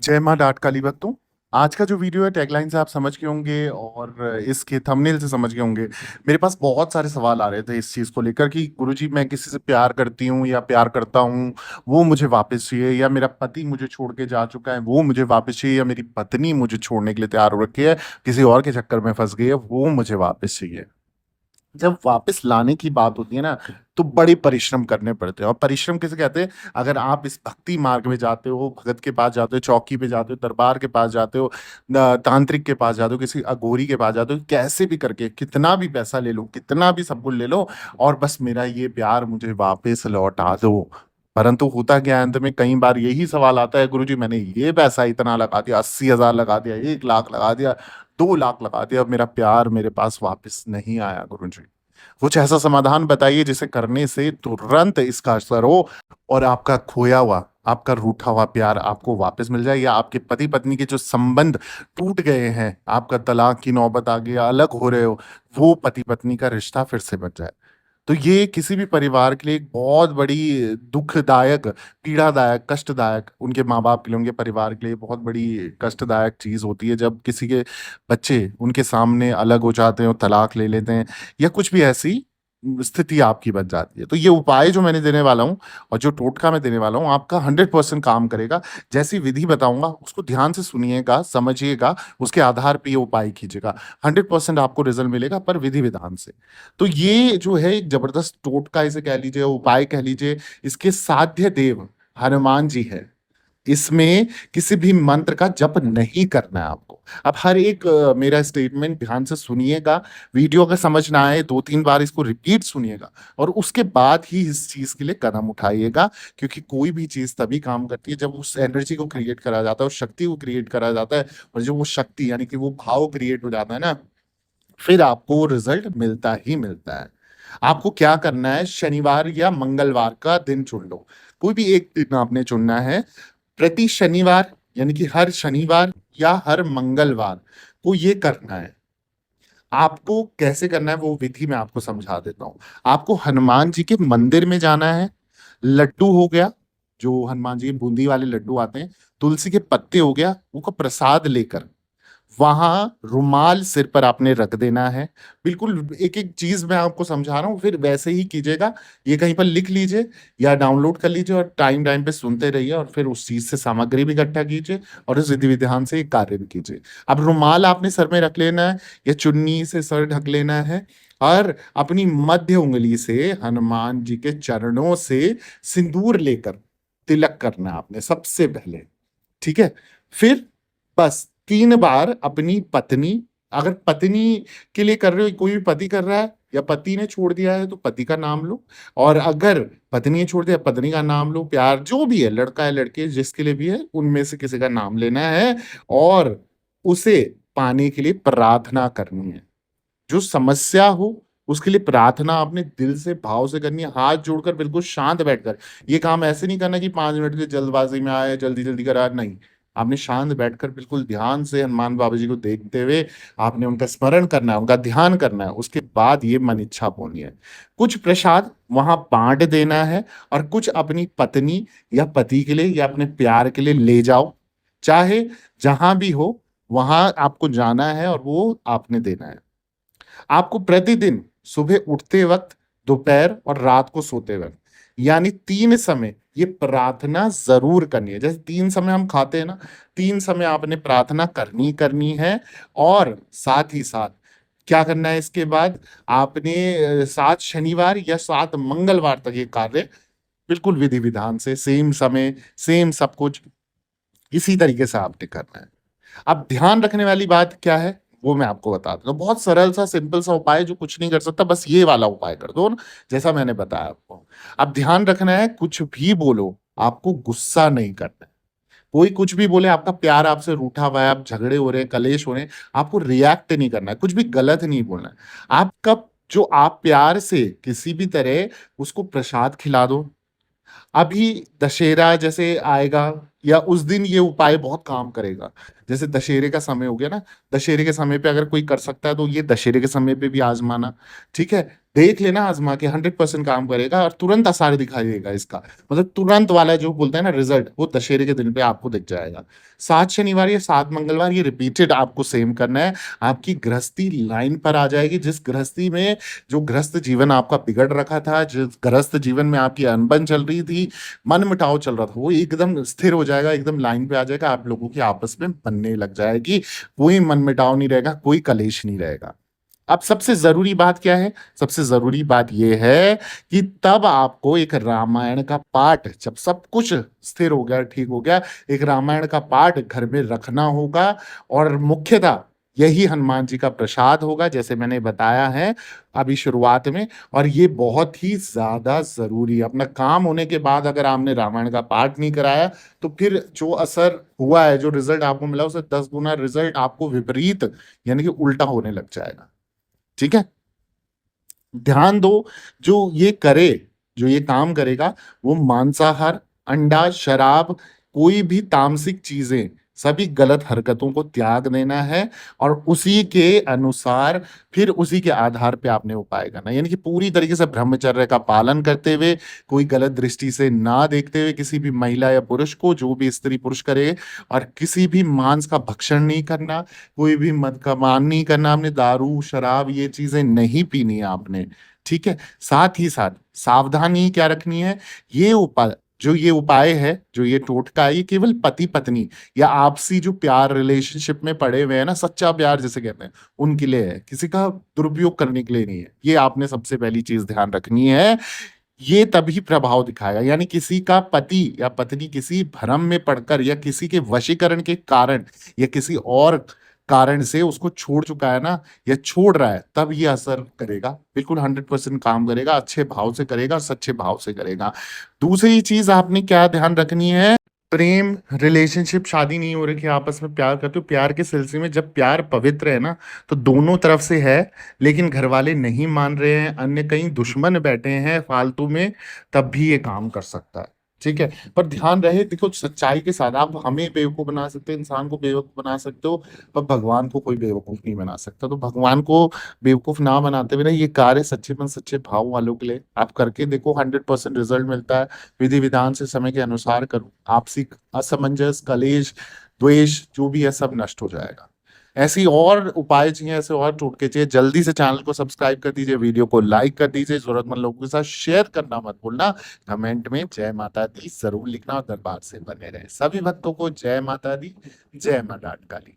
जय माँ डाट काली भक्तों। आज का जो वीडियो है टैगलाइन से आप समझ गए होंगे और इसके थंबनेल से समझ गए होंगे। मेरे पास बहुत सारे सवाल आ रहे थे इस चीज़ को लेकर कि गुरुजी मैं किसी से प्यार करती हूँ या प्यार करता हूँ, वो मुझे वापस चाहिए, या मेरा पति मुझे छोड़ के जा चुका है वो मुझे वापस चाहिए, या मेरी पत्नी मुझे छोड़ने के लिए तैयार हो रखी है, किसी और के चक्कर में फंस गई है, वो मुझे वापस चाहिए। जब वापस लाने की बात होती है ना, तो बड़े परिश्रम करने पड़ते हैं। और परिश्रम किसे कहते हैं? अगर आप इस भक्ति मार्ग में जाते हो, भगत के पास जाते हो, चौकी पे जाते हो, दरबार के पास जाते हो, तांत्रिक के पास जाते हो, किसी अघोरी के पास जाते हो, कैसे भी करके कितना भी पैसा ले लो, कितना भी सब कुछ ले लो, और बस मेरा ये प्यार मुझे वापस लौटा दो। परंतु होता क्या है, अंत में कई बार यही सवाल आता है, गुरुजी मैंने ये पैसा इतना लगा दिया, 80,000 लगा दिया, 1 लाख लगा दिया, 2 लाख लगा दिया, अब मेरा प्यार मेरे पास वापस नहीं आया। गुरुजी कुछ ऐसा समाधान बताइए जिसे करने से तुरंत इसका असर हो और आपका खोया हुआ, आपका रूठा हुआ प्यार आपको वापस मिल जाए, या आपके पति पत्नी के जो संबंध टूट गए हैं, आपका तलाक की नौबत आ गई, अलग हो रहे हो, वो पति पत्नी का रिश्ता फिर से बन जाए। तो ये किसी भी परिवार के लिए एक बहुत बड़ी दुखदायक, पीड़ादायक, कष्टदायक, उनके माँ बाप के लिए, उनके परिवार के लिए बहुत बड़ी कष्टदायक चीज होती है जब किसी के बच्चे उनके सामने अलग हो जाते हैं और तलाक ले लेते हैं, या कुछ भी ऐसी स्थिति आपकी बन जाती है। तो ये उपाय जो मैंने देने वाला हूँ और जो टोटका मैं देने वाला हूँ, आपका 100% काम करेगा। जैसी विधि बताऊंगा उसको ध्यान से सुनिएगा, समझिएगा, उसके आधार पे ये उपाय कीजिएगा। 100% आपको रिजल्ट मिलेगा, पर विधि विधान से। तो ये जो है एक जबरदस्त टोटका इसे कह लीजिए, उपाय कह लीजिए। इसके साध्य देव हनुमान जी है। इसमें किसी भी मंत्र का जप नहीं करना है आपको। अब हर एक मेरा स्टेटमेंट ध्यान से सुनिएगा। वीडियो अगर समझ ना आए 2-3 बार इसको रिपीट सुनिएगा, और उसके बाद ही इस चीज के लिए कदम उठाइएगा। क्योंकि कोई भी चीज तभी काम करती है जब उस एनर्जी को क्रिएट करा जाता है, उस शक्ति को क्रिएट करा जाता है, और जो वो शक्ति यानी कि वो भाव क्रिएट हो जाता है ना, फिर आपको रिजल्ट मिलता ही मिलता है। आपको क्या करना है, शनिवार या मंगलवार का दिन चुन लो। कोई भी एक दिन आपने चुनना है। प्रति शनिवार यानी कि हर शनिवार या हर मंगलवार को ये करना है। आपको कैसे करना है वो विधि मैं आपको समझा देता हूँ। आपको हनुमान जी के मंदिर में जाना है। लड्डू हो गया, जो हनुमान जी के बूंदी वाले लड्डू आते हैं, तुलसी के पत्ते हो गया, वो का प्रसाद लेकर वहां रुमाल सिर पर आपने रख देना है। बिल्कुल एक एक चीज मैं आपको समझा रहा हूँ, फिर वैसे ही कीजिएगा। ये कहीं पर लिख लीजिए या डाउनलोड कर लीजिए, और टाइम टाइम पे सुनते रहिए, और फिर उस चीज से सामग्री भी इकट्ठा कीजिए, और इस विधि विधान से एक कार्य भी कीजिए। अब रुमाल आपने सर में रख लेना है, या चुन्नी से सर ढक लेना है, और अपनी मध्य उंगली से हनुमान जी के चरणों से सिंदूर लेकर तिलक करना है आपने सबसे पहले। ठीक है। फिर बस 3 बार अपनी पत्नी, अगर पत्नी के लिए कर रहे हो, कोई भी पति कर रहा है या पति ने छोड़ दिया है तो पति का नाम लो, और अगर पत्नी ने छोड़ दिया पत्नी का नाम लो। प्यार जो भी है, लड़का है लड़के जिसके लिए भी है, उनमें से किसी का नाम लेना है, और उसे पाने के लिए प्रार्थना करनी है। जो समस्या हो उसके लिए प्रार्थना अपने दिल से भाव से करनी है, हाथ जोड़कर बिल्कुल शांत बैठकर। ये काम ऐसे नहीं करना कि 5 मिनट की जल्दबाजी में आए, जल्दी जल्दी करा, नहीं। आपने शांत बैठकर बिल्कुल ध्यान से हनुमान बाबा जी को देखते हुए आपने उनका स्मरण करना है, उनका ध्यान करना है। उसके बाद ये मन इच्छा बोलनी है। कुछ प्रसाद वहां बांट देना है, और कुछ अपनी पत्नी या पति के लिए या अपने प्यार के लिए ले जाओ। चाहे जहां भी हो वहां आपको जाना है, और वो आपने देना है। आपको प्रतिदिन सुबह उठते वक्त, दोपहर और रात को सोते वक्त, यानी 3 समय ये प्रार्थना जरूर करनी है। जैसे 3 समय हम खाते हैं ना, 3 समय आपने प्रार्थना करनी करनी है। और साथ ही साथ क्या करना है इसके बाद, आपने 7 शनिवार या 7 मंगलवार तक ये कार्य बिल्कुल विधि विधान से, सेम समय, सेम सब कुछ इसी तरीके से आपने करना है। अब ध्यान रखने वाली बात क्या है वो मैं आपको बता देता हूँ। बहुत सरल सा सिंपल सा उपाय जो कुछ नहीं कर सकता, बस ये वाला उपाय कर दो ना, जैसा मैंने बताया आपको। अब ध्यान रखना है, कुछ भी बोलो आपको गुस्सा नहीं करना है। कोई कुछ भी बोले, आपका प्यार आपसे रूठा हुआ है, आप झगड़े हो रहे हैं, कलेश हो रहे हैं, आपको रिएक्ट नहीं करना है, कुछ भी गलत नहीं बोलना है। आपका जो आप प्यार से किसी भी तरह उसको प्रसाद खिला दो। अभी दशहरा जैसे आएगा, या उस दिन ये उपाय बहुत काम करेगा। जैसे दशहरे का समय हो गया ना, दशहरे के समय पे अगर कोई कर सकता है तो ये दशहरे के समय पे भी आजमाना। ठीक है, देख लेना आजमा के, 100% काम करेगा और तुरंत असर दिखाई देगा इसका। मतलब तुरंत वाला जो बोलते हैं ना रिजल्ट, वो दशहरे के दिन पे आपको दिख जाएगा। 7 शनिवार या 7 मंगलवार ये रिपीटेड आपको सेम करना है। आपकी गृहस्थी लाइन पर आ जाएगी। जिस गृहस्थी में, जो गृहस्थ जीवन आपका बिगड़ रखा था, जिस गृहस्थ जीवन में आपकी अनबन चल रही थी, मन मुटाव चल रहा था, वो एकदम स्थिर हो जाएगा, एकदम लाइन पे आ जाएगा। आप लोगों की आपस में बनने लग जाएगी। कोई मन मुटाव नहीं रहेगा, कोई कलेश नहीं रहेगा। अब सबसे जरूरी बात क्या है? सबसे जरूरी बात यह है कि तब आपको एक रामायण का पाठ, जब सब कुछ स्थिर हो गया, ठीक हो गया, एक रामायण का पाठ घर में रखना होगा। और मुख्यतः यही हनुमान जी का प्रसाद होगा, जैसे मैंने बताया है अभी शुरुआत में। और ये बहुत ही ज्यादा जरूरी है। अपना काम होने के बाद अगर आपने रामायण का पाठ नहीं कराया, तो फिर जो असर हुआ है, जो रिजल्ट आपको मिला, उसे 10 गुना रिजल्ट आपको विपरीत, यानी कि उल्टा होने लग जाएगा। ठीक है, ध्यान दो। जो ये करे, जो ये काम करेगा, वो मांसाहार, अंडा, शराब, कोई भी तामसिक चीजें, सभी गलत हरकतों को त्याग देना है। और उसी के अनुसार, फिर उसी के आधार पे आपने उपाय करना है। यानी कि पूरी तरीके से ब्रह्मचर्य का पालन करते हुए, कोई गलत दृष्टि से ना देखते हुए किसी भी महिला या पुरुष को, जो भी स्त्री पुरुष करे। और किसी भी मांस का भक्षण नहीं करना, कोई भी मद का मान नहीं करना, आपने दारू शराब ये चीजें नहीं पीनी है आपने। ठीक है, साथ ही साथ सावधानी क्या रखनी है? ये उपाय, जो ये उपाय है, जो ये टोटका है, ये केवल पति पत्नी या आपसी जो प्यार रिलेशनशिप में पड़े हुए हैं ना, सच्चा प्यार जिसे कहते हैं, उनके लिए है। किसी का दुरुपयोग करने के लिए नहीं है। ये आपने सबसे पहली चीज ध्यान रखनी है। ये तभी प्रभाव दिखाएगा। यानी किसी का पति या पत्नी किसी भ्रम में पड़कर, या किसी के वशीकरण के कारण, या किसी और कारण से उसको छोड़ चुका है ना, या छोड़ रहा है, तब ये असर करेगा। बिल्कुल 100% काम करेगा। अच्छे भाव से करेगा, सच्चे भाव से करेगा। दूसरी चीज आपने क्या ध्यान रखनी है? प्रेम, रिलेशनशिप, शादी नहीं हो रही, आपस में प्यार करते हो, प्यार के सिलसिले में जब प्यार पवित्र है ना, तो दोनों तरफ से है, लेकिन घर वाले नहीं मान रहे हैं, अन्य कहीं दुश्मन बैठे हैं फालतू में, तब भी ये काम कर सकता है। ठीक है, पर ध्यान रहे, देखो सच्चाई के साथ, आप हमें बेवकूफ बना सकते हो, इंसान को बेवकूफ बना सकते हो, पर भगवान को कोई बेवकूफ नहीं बना सकता। तो भगवान को बेवकूफ ना बनाते हुए ना, ये कार्य सच्चे मन सच्चे भाव वालों के लिए आप करके देखो, 100% रिजल्ट मिलता है। विधि विधान से समय के अनुसार करो, आपसी असमंजस, कलेश, द्वेष जो भी है, सब नष्ट हो जाएगा। ऐसी और उपाय चाहिए, ऐसे और टोटके चाहिए, जल्दी से चैनल को सब्सक्राइब कर दीजिए, वीडियो को लाइक कर दीजिए, जरूरतमंद लोगों के साथ शेयर करना मत भूलना। कमेंट में जय माता दी जरूर लिखना, और दरबार से बने रहे। सभी भक्तों को जय माता दी, जय मां डाट काली।